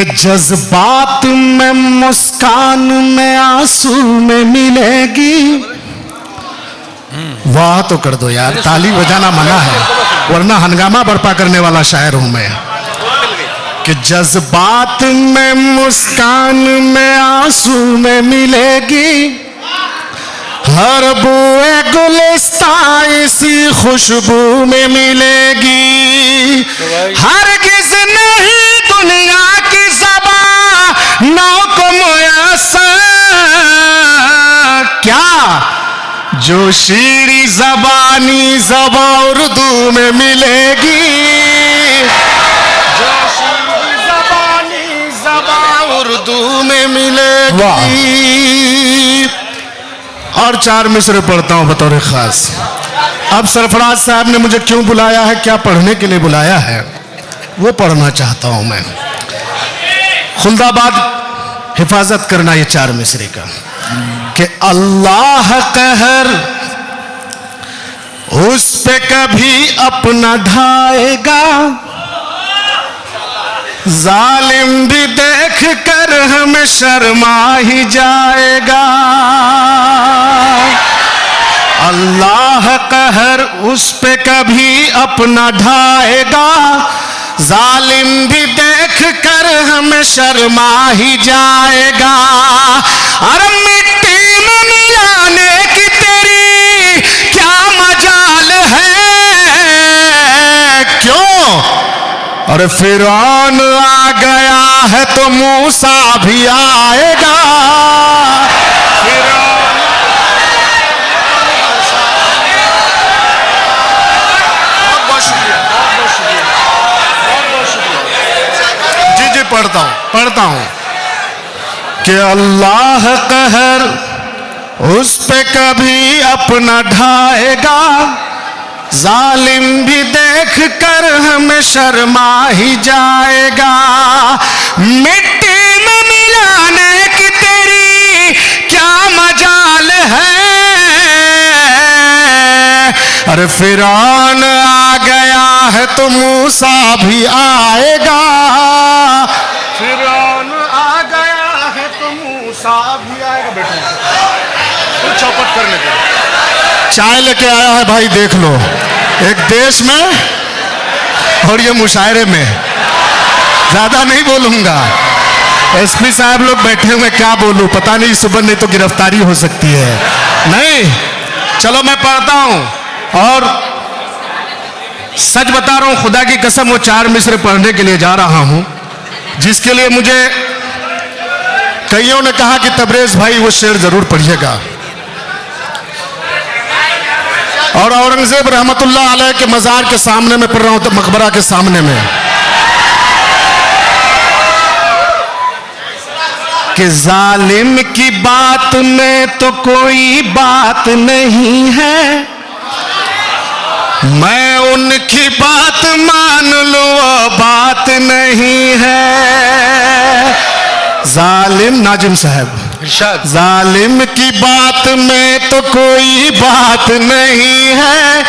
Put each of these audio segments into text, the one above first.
जज्बात में मुस्कान में आंसू में मिलेगी। वाह तो कर दो यार, ताली बजाना मना है वरना हंगामा बर्पा करने वाला शायर हूं मैं। कि जज्बात में मुस्कान में आंसू में मिलेगी, हर बुए गुलिस्ता इसी खुशबू में मिलेगी। हरगिज़ नहीं दुनिया की ज़बानों को मुयस्सर क्या जो शीरी ज़बानी ज़बा उर्दू में मिलेगी। जो शीरी ज़बानी ज़बा उर्दू में मिलेगी। और 4 मिसरे पढ़ता हूं बतौर खास। अब सरफराज साहब ने मुझे क्यों बुलाया है, क्या पढ़ने के लिए बुलाया है, वो पढ़ना चाहता हूं मैं। खुल्दाबाद हिफाजत करना ये 4 मिसरे का। कि अल्लाह कहर उस पे कभी अपना ढाएगा, जालिम भी देख कर हमें शर्मा ही जाएगा। अल्लाह कहर उस पे कभी अपना ढाएगा, जालिम भी देख कर हमें शर्मा ही जाएगा। अरे मिट्टी में मिलाने की तेरी क्या मजाल है, क्यों? और फिरौन आ गया है तो मूसा भी आएगा। पढ़ता हूं कि अल्लाह कहर उस पे कभी अपना ढाएगा, जालिम भी देख कर हमें शर्मा ही जाएगा। मिट्टी में मिलाने की तेरी क्या मजाल है, अरे फिरौन आ गया है तो मूसा भी आएगा। फिरौन आ गया है तो मूसा भी आएगा। बेटा कुछ चौपट करने के चाय लेके आया है भाई, देख लो, एक देश में और ये मुशायरे में। ज्यादा नहीं बोलूंगा, एसपी साहब लोग बैठे हुए, क्या बोलूं, पता नहीं सुबह नहीं तो गिरफ्तारी हो सकती है। नहीं, चलो मैं पढ़ता हूं। और सच बता रहा हूं, खुदा की कसम, वो 4 मिसरे पढ़ने के लिए जा रहा हूं, जिसके लिए मुझे कईयों ने कहा कि तबरेज भाई वो शेर जरूर पढ़िएगा। और औरंगजेब रहमतुल्लाह अलैह के मजार के सामने में पढ़ रहा हूं, तो मकबरा के सामने में। कि जालिम की बात में तो कोई बात नहीं है, मैं उनकी बात मान लूं वो बात नहीं है। जालिम, नाजिम साहब, जालिम की बात में तो कोई बात नहीं है,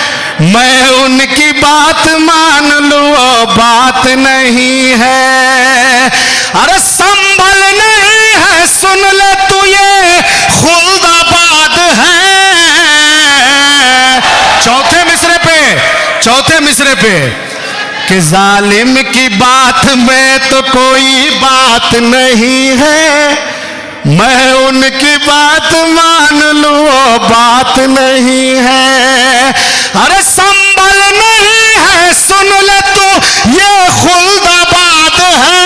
मैं उनकी बात मान लूं वो बात नहीं है। अरे संभल नहीं है, सुन ले तू ये खुल्दाबाद है। चौथे मिसरे पे कि जालिम की बात में तो कोई बात नहीं है, मैं उनकी बात मान लूं वो बात नहीं है। अरे संभल नहीं है, सुन ले तू ये खुल्दाबाद है।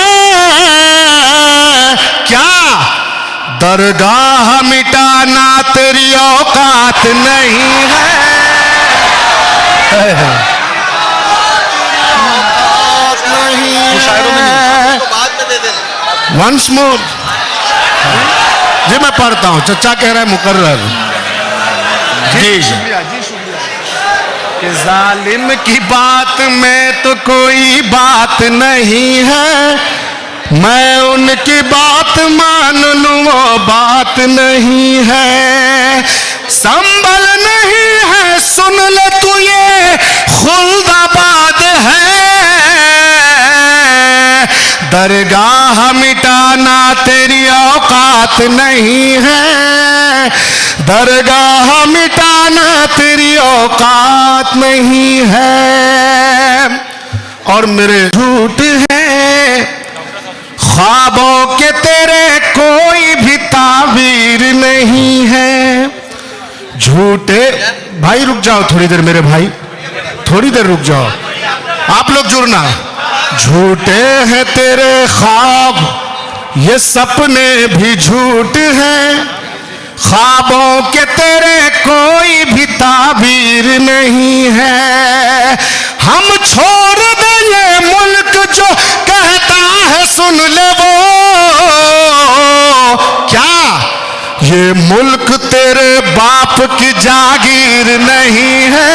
क्या दरगाह मिटाना तेरी औकात नहीं है। वंस मोर जी मैं पढ़ता हूं, चचा कह रहा है मुकर्रर जी। कि जालिम की बात में तो कोई बात नहीं है, मैं उनकी बात मान लूं वो बात नहीं है। संभल नहीं है, सुन ले तू ये खुल्दाबाद है। दरगाह मिटाना तेरी औकात नहीं है, दरगाह मिटाना तेरी औकात नहीं है। और मेरे झूठ है ख्वाबों के तेरे कोई भी ताबीर नहीं है। झूठे भाई रुक जाओ थोड़ी देर, मेरे भाई थोड़ी देर रुक जाओ, आप लोग जुड़ना। झूठे हैं तेरे ख्वाब, ये सपने भी झूठ हैं, ख्वाबों के तेरे कोई भी ताबीर नहीं है। हम छोड़ दें ये मुल्क जो कहता है सुन ले वो, क्या ये मुल्क तेरे बाप की जागीर नहीं है,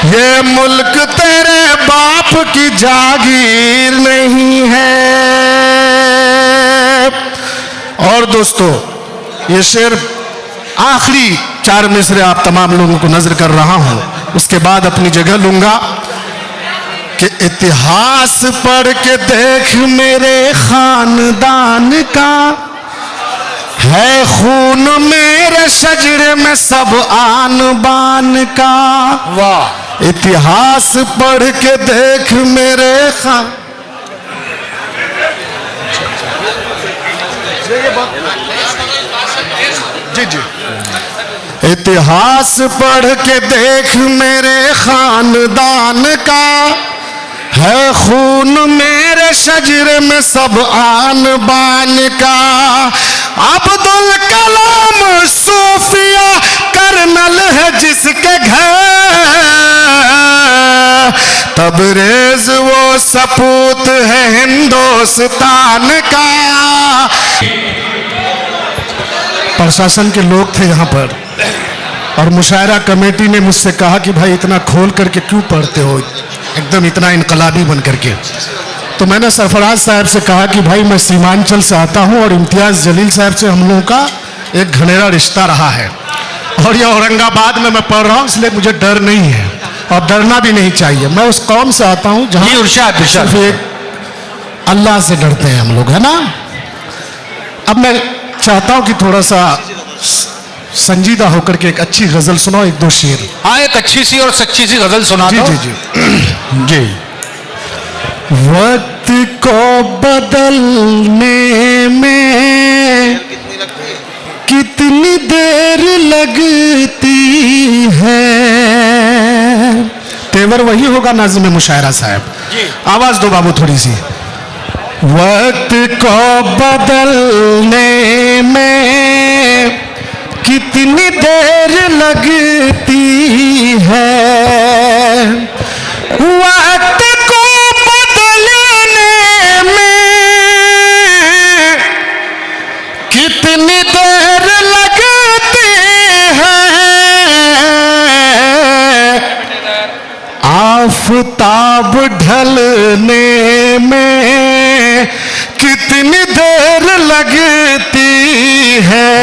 ये मुल्क तेरे बाप की जागीर नहीं है। और दोस्तों ये शेर आखिरी 4 मिसरे आप तमाम लोगों को नजर कर रहा हूं, उसके बाद अपनी जगह लूंगा कि इतिहास पढ़ के देख मेरे खानदान का, है खून मेरे शजरे में सब आन बान का। वाह, इतिहास पढ़ के देख मेरे जी इतिहास पढ़ के देख मेरे खानदान का, है खून मेरे शजरे में सब आन बान का। अब्दुल कलाम सूफिया कर्नल है जिसके घर, तबरेज वो सपूत है हिंदुस्तान का। प्रशासन के लोग थे यहाँ पर और मुशायरा कमेटी ने मुझसे कहा कि भाई इतना खोल करके क्यों पढ़ते हो, एकदम इतना इनकलाबी बन करके। तो मैंने सरफराज साहब से कहा कि भाई मैं सीमांचल से आता हूँ और इम्तियाज़ जलील साहब से हम लोगों का एक घनेरा रिश्ता रहा है, और यह औरंगाबाद में मैं पढ़ रहा हूँ, इसलिए मुझे डर नहीं है और डरना भी नहीं चाहिए। मैं उस कौम से आता हूँ जहाँ सिर्फ एक अल्लाह से डरते हैं हम लोग, है ना। अब मैं चाहता हूँ कि थोड़ा सा संजीदा होकर के एक अच्छी गजल सुनाओ, 1-2 शेर। हाँ, एक अच्छी सी और सच्ची सी गजल सुना दो। जी जी जी। वक्त को बदलने में कितनी देर लगती है, तेवर वही होगा नाज़िम मुशायरा साहब, आवाज दो बाबू थोड़ी सी। वक्त को बदलने में कितनी देर लगती है, वक्त को बदलने में कितनी देर लगती है, आफताब ढलने में कितनी देर लगती है,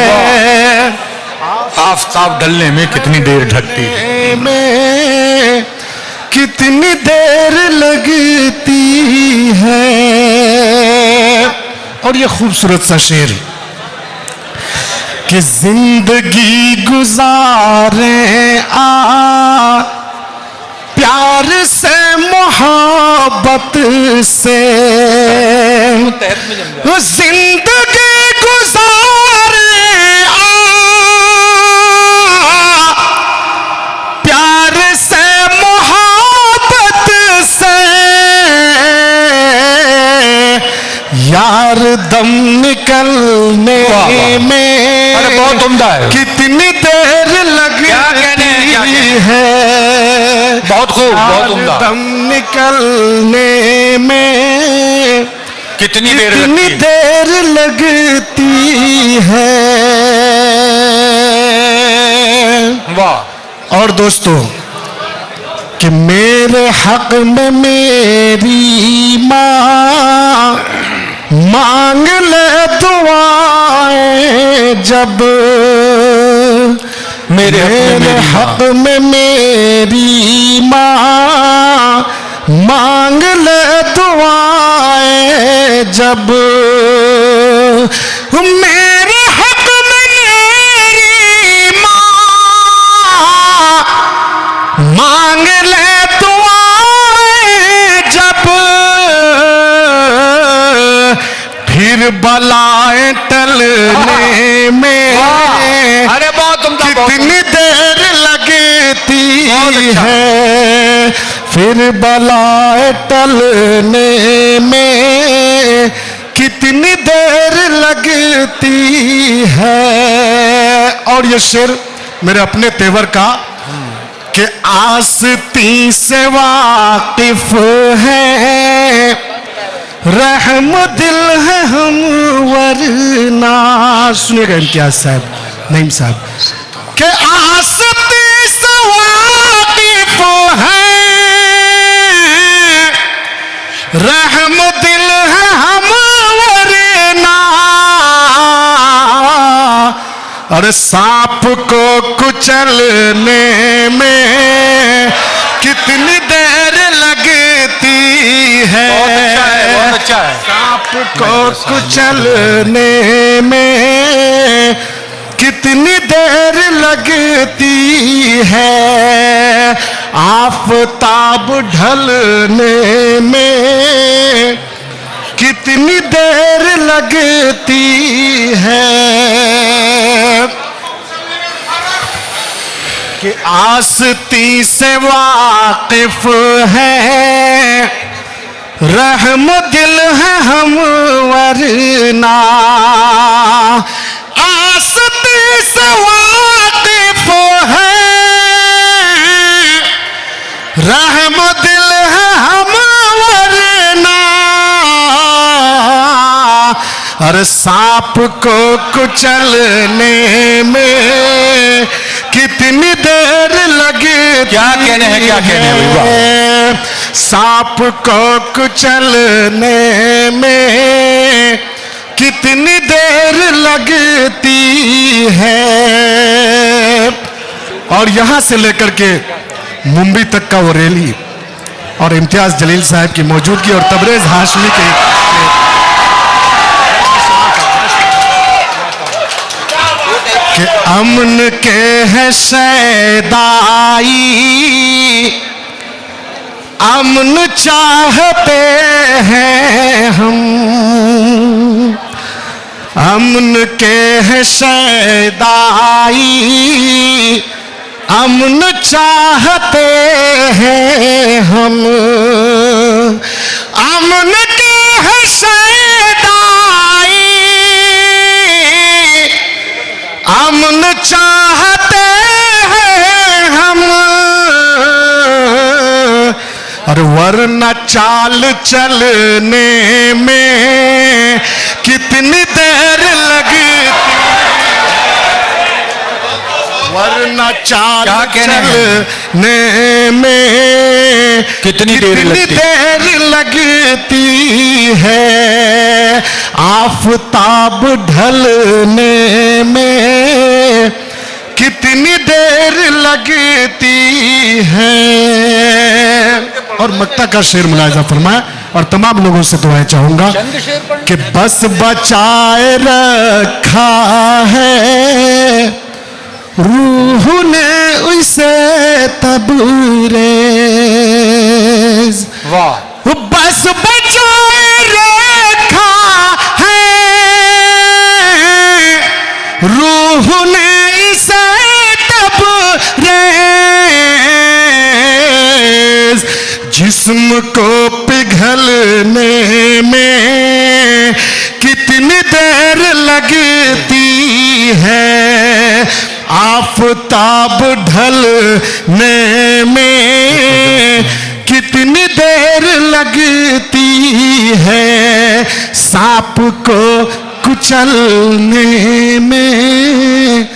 आफताब ढलने में कितनी देर ढलती है, में कितनी देर लगती है। और ये खूबसूरत सा शेर कि जिंदगी गुजारे प्यार से मोहब्बत से, जिंदगी गुजारे प्यार से मोहब्बत से, यार दम निकलने में अरे बहुत उम्दा है, कितनी देर लगती है, बहुत खूब, बहुत उम्दा। दम निकलने में कितनी देर लगती है। वाह। और दोस्तों कि मेरे हक में मेरी माँ मांग ले दुआएं जब, मेरे हक में मेरी माँ मांग ले दुआएं जब मेरे हक में मेरी माँ मांग ले दुआएं जब, फिर बलाएं टलने में अरे बहुत उम्दा, कितनी देर लगती है, फिर बलाएं टलने में कितनी देर लगती है। और ये शेर मेरे अपने तेवर का कि आस्ती से वाकिफ है, रहम दिल है हम वरना। सुनिएगा इम्तियाज साहब, नईम साहब, कि आस्ती से वाकिफ है, रहम दिल है हम वरना। अरे सांप को कुचलने में कितनी देर लगती है, बहुत अच्छा है। सांप को कुचलने में कितनी देर लगती है, आफताब ढलने में कितनी देर लगती है, कि आस्ती से वाकिफ है, रहम दिल है हम वरना। आस्ती से वाकिफ है, रहम दिल है हम वरना। अरे सांप को कुचलने में कितनी देर लगती, क्या कहने हैं, क्या कहने हैं भाई, सांप को कुचलने में कितनी देर लगती है। और यहां से लेकर के मुंबई तक का वो रैली और इम्तियाज जलील साहब की मौजूदगी और तबरेज हाशमी के कि अमन के है सैदाई, अमन चाहते हैं हम, अमन के है सैदाई, अमन चाहते हैं हम, अमन के है सैदाई, अमन चाहते हैं हम। और वरना चाल चलने में कितनी देर लगती, वरना चाल चलने में कितनी देर लगती है, आफताब ढलने में कितनी देर लगती है। और मक्ता का शेर मुलाहिजा फरमाया और तमाम लोगों से दुआएं चाहूंगा कि बस बचाए रखा है रूह ने उसे तबरेज, वाह, बस बचाए रखा है रूह ने इसे तबरेज, जिस्म को पिघलने में कितनी देर लगती है, आफताब ढलने में कितनी देर लगती है, सांप को कुचलने में